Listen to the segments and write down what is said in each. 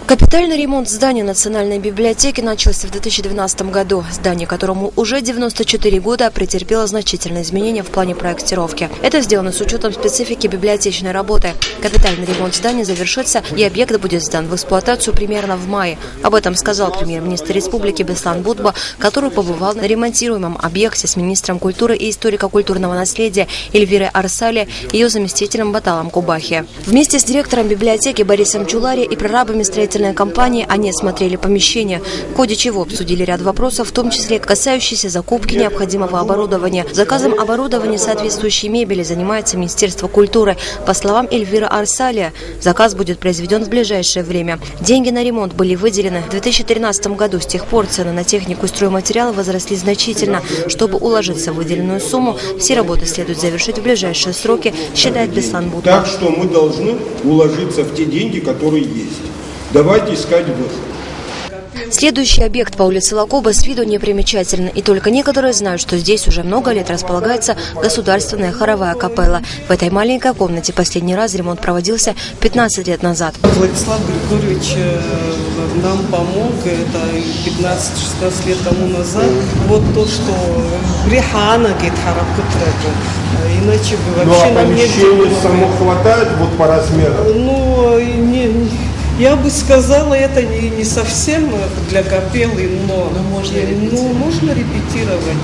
Капитальный ремонт здания Национальной библиотеки начался в 2012 году. Здание, которому уже 94 года, претерпело значительные изменения в плане проектировки. Это сделано с учетом специфики библиотечной работы. Капитальный ремонт здания завершится, и объект будет сдан в эксплуатацию примерно в мае. Об этом сказал премьер-министр республики Беслан Будба, который побывал на ремонтируемом объекте с министром культуры и историко-культурного наследия Эльвирой Арсали и ее заместителем Баталом Кубахи. Вместе с директором библиотеки Борисом Чулари и прорабами строительной компании они осмотрели помещение, в ходе чего обсудили ряд вопросов, в том числе касающиеся закупки необходимого оборудования. Заказом оборудования соответствующей мебели занимается Министерство культуры. По словам Эльвиры Арсали, заказ будет произведен в ближайшее время. Деньги на ремонт были выделены в 2013 году. С тех пор цены на технику и стройматериалы возросли значительно. Чтобы уложиться в выделенную сумму, все работы следует завершить в ближайшие сроки, считает Беслан Будба. Так что мы должны уложиться в те деньги, которые есть. Давайте искать выход. Следующий объект по улице Лакоба с виду непримечательный, и только некоторые знают, что здесь уже много лет располагается государственная хоровая капелла. В этой маленькой комнате последний раз ремонт проводился 15 лет назад. Владислав Григорьевич нам помог, это 15-16 лет тому назад. Вот то, что брехана говорит, иначе бы вообще нам не было. Ну а помещение само хватает вот по размерам? Ну, я бы сказала, это не совсем для капеллы, но можно репетировать.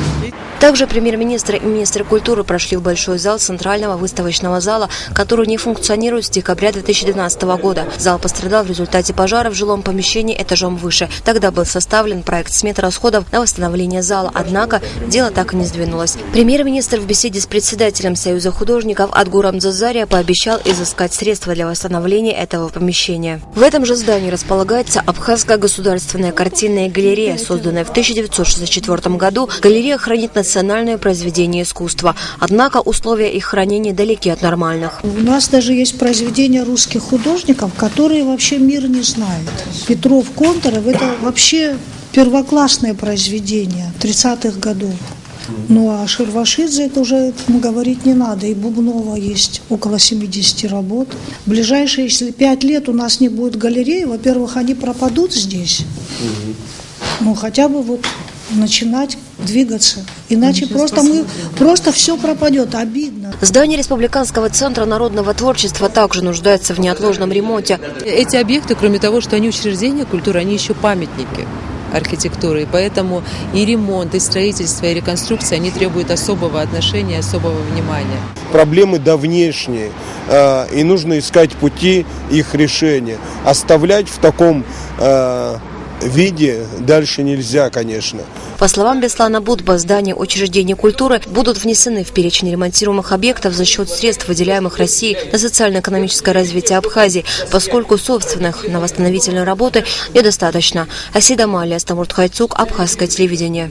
Также премьер-министр и министр культуры прошли в большой зал центрального выставочного зала, который не функционирует с декабря 2012 года. Зал пострадал в результате пожара в жилом помещении этажом выше. Тогда был составлен проект сметы расходов на восстановление зала, однако дело так и не сдвинулось. Премьер-министр в беседе с председателем Союза художников Адгуром Дзазария пообещал изыскать средства для восстановления этого помещения. В этом же здании располагается Абхазская государственная картинная галерея, созданная в 1964 году. Галерея хранит национальное произведение искусства. Однако условия их хранения далеки от нормальных. У нас даже есть произведения русских художников, которые вообще мир не знает. Петров, Конторов – это вообще первоклассное произведение 30-х годов. Ну а Шервашидзе это уже говорить не надо. И Бубнова есть около 70 работ. В ближайшие, если 5 лет у нас не будет галереи, во-первых, они пропадут здесь. Ну хотя бы вот начинать двигаться. Иначе просто все пропадет. Обидно. Здание Республиканского центра народного творчества также нуждается в неотложном ремонте. Эти объекты, кроме того, что они учреждения культуры, они еще памятники архитектуры. И поэтому и ремонт, и строительство, и реконструкция, они требуют особого отношения, особого внимания. Проблемы давнешние, и нужно искать пути их решения. Оставлять в таком виде дальше нельзя, конечно. По словам Беслана Будба, здания учреждений культуры будут внесены в перечень ремонтируемых объектов за счет средств, выделяемых Россией на социально-экономическое развитие Абхазии, поскольку собственных на восстановительные работы недостаточно. Асида Малия, Стамурт Хайцук, Абхазское телевидение.